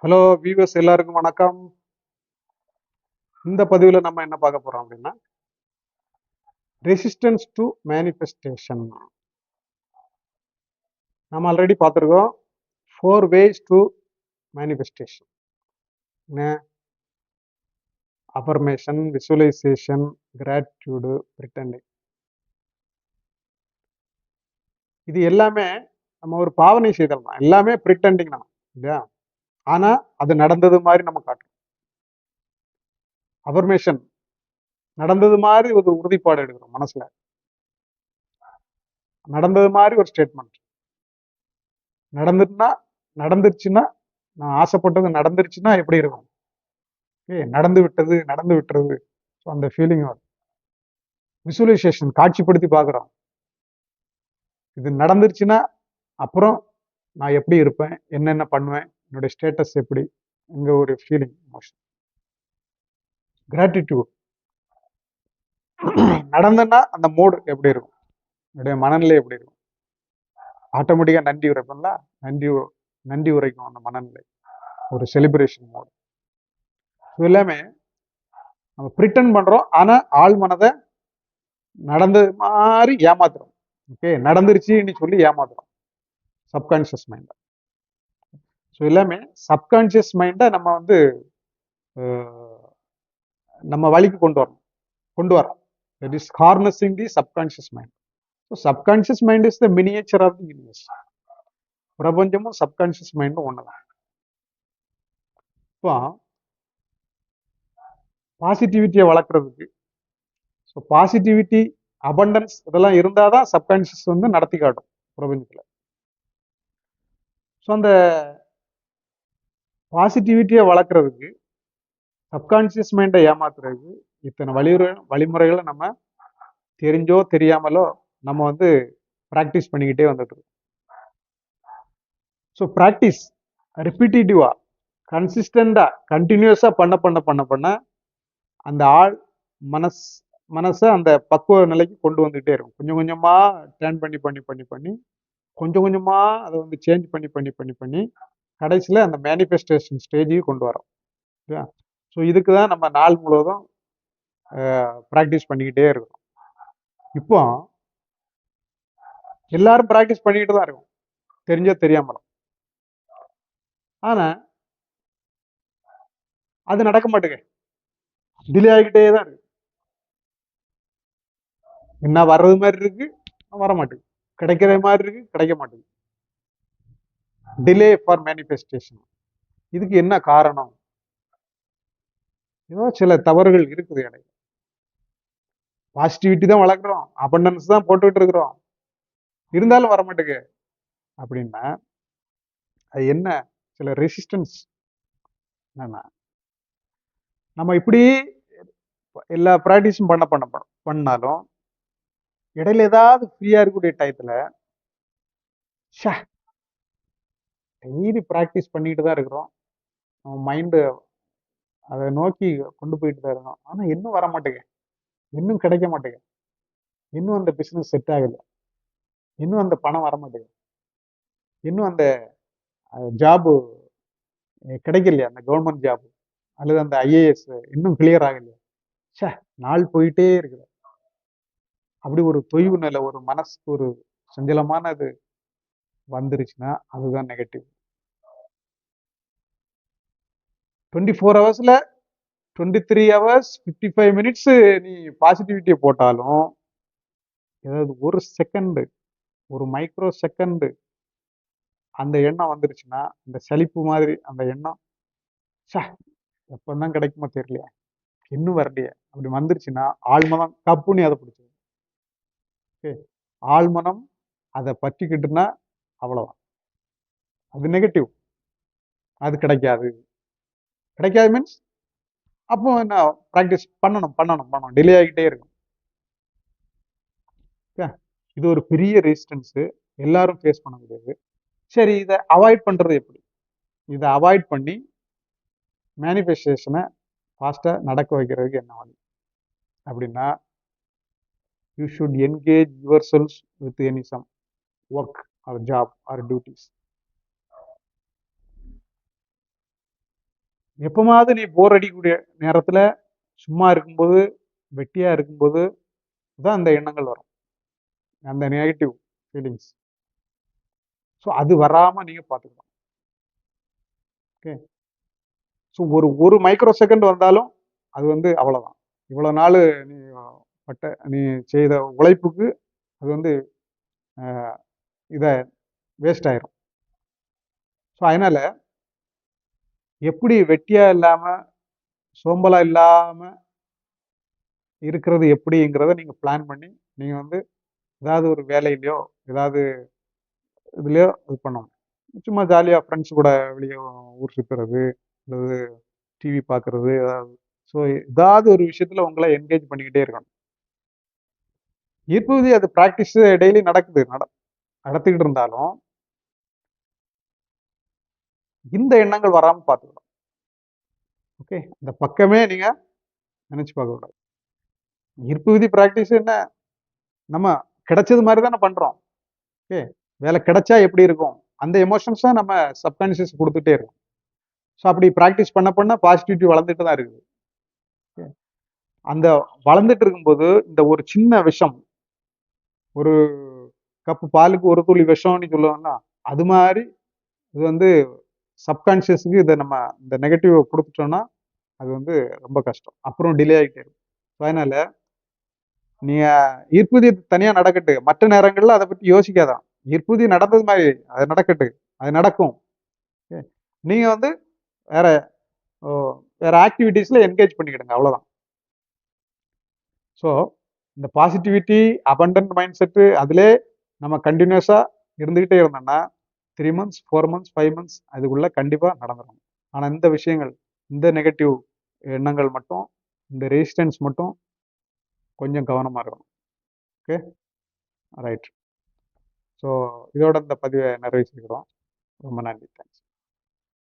Hello viewers எல்லாருக்கும் வணக்கம். இந்த பதிவில் நம்ம என்ன பார்க்க போறோம் அப்படின்னா ரெசிஸ்டன்ஸ் டு மேனிஃபெஸ்டேஷன். நம்ம ஆல்ரெடி பார்த்துருக்கோம் 4 ways to manifestation. Affirmation, visualisation, gratitude, pretending. இது எல்லாமே நம்ம ஒரு பாவனை செய்தல் தான். எல்லாமே பிரிட்டண்டிங் தான் இல்லையா? ஆனா அது நடந்தது மாதிரி நம்ம காட்டுறோம். அஃபர்மேஷன் நடந்தது மாதிரி ஒரு உறுதிப்பாடு எடுக்கிறோம் மனசுல. நடந்தது மாதிரி ஒரு ஸ்டேட்மெண்ட். நடந்துருச்சுன்னா நான் ஆசைப்பட்டது நடந்துருச்சுன்னா எப்படி இருக்கும்? நடந்து விட்டுறது. ஸோ அந்த ஃபீலிங் வரும். விசுவலைசேஷன் காட்சிப்படுத்தி பார்க்குறோம். இது நடந்துருச்சுன்னா அப்புறம் நான் எப்படி இருப்பேன், என்னென்ன பண்ணுவேன், என்னுடைய ஸ்டேட்டஸ் எப்படி, இங்க ஒரு ஃபீலிங் எமோஷன். கிராட்டிடியூட் நடந்ததுன்னா அந்த மூடு எப்படி இருக்கும், என்னுடைய மனநிலை எப்படி இருக்கும். ஆட்டோமேட்டிக்காக நன்றி உரைப்பேன்ல, நன்றி உரைக்கும் அந்த மனநிலை, ஒரு செலிப்ரேஷன் மோடு. இது எல்லாமே நம்ம பிரிட்டன் பண்றோம். ஆனா ஆள் மனதை நடந்தது மாதிரி ஏமாத்துறோம். ஓகே, நடந்துருச்சுன்னு சொல்லி ஏமாத்துறோம் சப்கான்சியஸ் மைண்ட். ஸோ எல்லாமே சப்கான்சியஸ் மைண்டை நம்ம வந்து நம்ம வழிக்கு கொண்டு வரோம். That is harnessing the subconscious mind. So subconscious mind is the miniature of the universe. பிரபஞ்சமும் சப்கான்சியஸ் மைண்டும் ஒண்ணுதான். இப்போ பாசிட்டிவிட்டியை வளர்க்குறதுக்கு, ஸோ பாசிட்டிவிட்டி, அபண்டன்ஸ் இதெல்லாம் இருந்தாதான் சப்கான்சியஸ் வந்து நடத்தி காட்டும் பிரபஞ்சத்துல. ஸோ அந்த பாசிட்டிவிட்டியை வளர்க்குறதுக்கு, சப்கான்சியஸ் மைண்டை ஏமாத்துறதுக்கு இத்தனை வழிமுறைகளை நம்ம தெரிஞ்சோ தெரியாமலோ நம்ம வந்து ப்ராக்டிஸ் பண்ணிக்கிட்டே வந்துட்டு இருக்கோம். ஸோ ப்ராக்டிஸ் ரிப்பீட்டிவா, கன்சிஸ்டண்டா, கண்டினியூஸா பண்ண அந்த ஆள் மனசை அந்த பக்குவ நிலைக்கு கொண்டு வந்துகிட்டே இருக்கும். கொஞ்சம் கொஞ்சமா டேர்ன் பண்ணி கொஞ்சம் கொஞ்சமா அதை வந்து சேஞ்ச் பண்ணி கடைசியில அந்த மேனிஃபெஸ்டேஷன் ஸ்டேஜுக்கு கொண்டு வரோம். ஸோ இதுக்கு தான் நம்ம நாள் முழுவதும் ப்ராக்டிஸ் பண்ணிக்கிட்டே இருக்கோம். இப்போ எல்லாரும் ப்ராக்டிஸ் பண்ணிக்கிட்டு தான் இருக்கும், தெரிஞ்சோ தெரியாமலும். ஆனா அது நடக்க மாட்டேங்க, டிலே ஆகிக்கிட்டே தான் இருக்கு. என்ன வர்றது மாதிரி இருக்கு, வர மாட்டேங்குது. கிடைக்கிற மாதிரி இருக்கு, கிடைக்க மாட்டேங்குது. Delay for manifestation. இதுக்கு என்ன காரணம்? ஏதோ சில தவறுகள் இருக்குது இடையில. பாசிட்டிவிட்டி தான் வளர்க்குறோம், அபண்டன்ஸ் தான் போட்டுக்கிட்டு இருக்கிறோம், இருந்தாலும் வர மாட்டேங்க அப்படின்னா அது என்ன? சில ரெசிஸ்டன்ஸ். என்னன்னா நம்ம இப்படி எல்லா ப்ராக்டிஸும் பண்ணாலும் இடையில ஏதாவது ஃப்ரீயா இருக்கக்கூடிய டயத்துல டெய்லி ப்ராக்டிஸ் பண்ணிட்டு தான் இருக்கிறோம், நம்ம மைண்டு அதை நோக்கி கொண்டு போயிட்டு தான் இருக்கோம். ஆனா இன்னும் வர மாட்டேங்க, இன்னும் கிடைக்க மாட்டேங்க, இன்னும் அந்த பிசினஸ் செட் ஆகல, இன்னும் அந்த பணம் வர மாட்டேங்குது, இன்னும் அந்த ஜாபு கிடைக்கலையா, அந்த கவர்மெண்ட் ஜாப் அல்லது அந்த ஐஏஎஸ் இன்னும் கிளியர் ஆகலையா. நாள் போயிட்டே இருக்குது. அப்படி ஒரு தொய்வு நிலை, ஒரு மனசுக்கு ஒரு சஞ்சலமானது வந்துருச்சுன்னா அதுதான் நெகட்டிவ். 24 ஹவர்ஸ்ல 23 ஹவர்ஸ் 55 மினிட்ஸ் நீ பாசிட்டிவிட்டியை போட்டாலும் ஏதாவது ஒரு செகண்ட், ஒரு மைக்ரோ செகண்ட் அந்த எண்ணம் வந்துருச்சுன்னா, இந்த சலிப்பு மாதிரி அந்த எண்ணம், எப்பதான் கிடைக்குமோ தெரியலையா, இன்னும் வரலையே, அப்படி வந்துருச்சுன்னா ஆழ்மனம் கப்புன்னு அதை பிடிச்சது. ஆழ்மனம் அதை பற்றிக்கிட்டுனா அவ்வளவுதான், அது நெகட்டிவ். அது கிடைக்காது மீன்ஸ் அப்போ என்ன, ப்ராக்டிஸ் பண்ணணும், டிலே ஆகிட்டே இருக்கும். இது ஒரு பெரிய ரெசிஸ்டன்ஸ், எல்லாரும் ஃபேஸ் பண்ண முடியாது. சரி, இதை அவாய்ட் பண்றது எப்படி? இதை அவாய்ட் பண்ணி மேனிஃபெஸ்டேஷனை ஃபாஸ்டா நடக்க வைக்கிறதுக்கு என்ன வழி அப்படின்னா, you should engage your self with any some work or job or duties. எப்பமாவது நீ போர் அடிக்கக்கூடிய நேரத்துல சும்மா இருக்கும்போது, வெட்டியா இருக்கும்போது தான் அந்த எண்ணங்கள் வரும். அந்த நெகட்டிவ் ஃபீலிங்ஸ். ஸோ அது வராம நீங்க பார்த்துக்கணும். ஓகே. ஸோ ஒரு ஒரு மைக்ரோ செகண்ட் வந்தாலும் அது வந்து அவ்வளவுதான். இவ்வளவு நாள் நீ நீ செய்த உழைப்புக்கு அது வந்து இத வேஸ்ட் ஆயிரும். ஸோ அதனால எப்படி வெட்டியா இல்லாம, சோம்பலா இல்லாம இருக்கிறது எப்படிங்கிறத நீங்க பிளான் பண்ணி, நீங்க வந்து ஏதாவது ஒரு வேலையிலயோ, ஏதாவது இதுலயோ இது பண்ணணும். சும்மா ஜாலியா ஃப்ரெண்ட்ஸ் கூட வெளிய ஊர் சுத்துறது, அல்லது டிவி பார்க்கறது, ஏதாவது. ஸோ ஏதாவது ஒரு விஷயத்துல உங்கள என்கேஜ் பண்ணிக்கிட்டே இருக்கணும். ஈர்ப்பு விதி அது பிராக்டிஸ் டெய்லி நடக்குது. நடத்திக்கிட்டு இருந்தாலும், இந்த எண்ணங்கள் வராம பார்த்துக்கணும். ஓகே. இந்த பக்கமே நீங்க நினைச்சு பார்க்கக்கூடாது. ஈர்ப்பு விதி பிராக்டிஸ் என்ன? நம்ம கிடைச்சது மாரி தானே பண்றோம். ஓகே. வேலை கிடைச்சா எப்படி இருக்கும்? அந்த எமோஷன்ஸ் தான் நம்ம சப்கான்ஷியஸ் குடுத்துட்டே இருக்கும். ஸோ அப்படி பிராக்டிஸ் பண்ண பண்ண பாசிட்டிவிட்டி வளர்ந்துட்டு தான் இருக்குது. ஓகே. அந்த வளர்ந்துட்டு இருக்கும்போது, இந்த ஒரு சின்ன விஷம், ஒரு கப் பாலுக்கு ஒரு துளி விஷம்னு சொல்லுவோம்னா, அது மாரி இது வந்து சப்கான்ஷியஸ்க்கு இத நம்ம இந்த நெகட்டிவ் குடுத்துட்டோம்னா, அது வந்து ரொம்ப கஷ்டம். அப்புறம் டிலே ஆயிட்டே இருக்கும். அதனால நீங்க ஈர்ப்புதி தனியா நடக்கட்டு. மற்ற நேரங்கள்ல அத பத்தி யோசிக்காதான். ஈர்ப்புதி நடந்தது மாரி அது நடக்கட்டு. அது நடக்கும். ஓகே. நீங்க வந்து வேற ஓ வேற ஆக்டிவிட்டீஸ்ல என்கேஜ் பண்ணிக்கிடுங்க. அவ்வளோதான். ஸோ இந்த பாசிட்டிவிட்டி, அபண்டன்ட் மைண்ட் செட்டு அதிலே நம்ம கன்டினியூஸா இருந்துகிட்டே இருந்தோம்னா, 3 மந்த்ஸ், 4 மந்த்ஸ், 5 மந்த்ஸ் அதுக்குள்ள கண்டிப்பா நடந்துரும். ஆனா இந்த விஷயங்கள், இந்த நெகட்டிவ் எண்ணங்கள் மட்டும், இந்த ரெசிஸ்டன்ஸ் மட்டும் கொஞ்சம் கவனமா இருக்கணும். ஓகே. ரைட். ஸோ இதோட இந்த பதிவ நிறைவு செய்கிறோம். ரொம்ப நன்றி. தேங்க்ஸ்.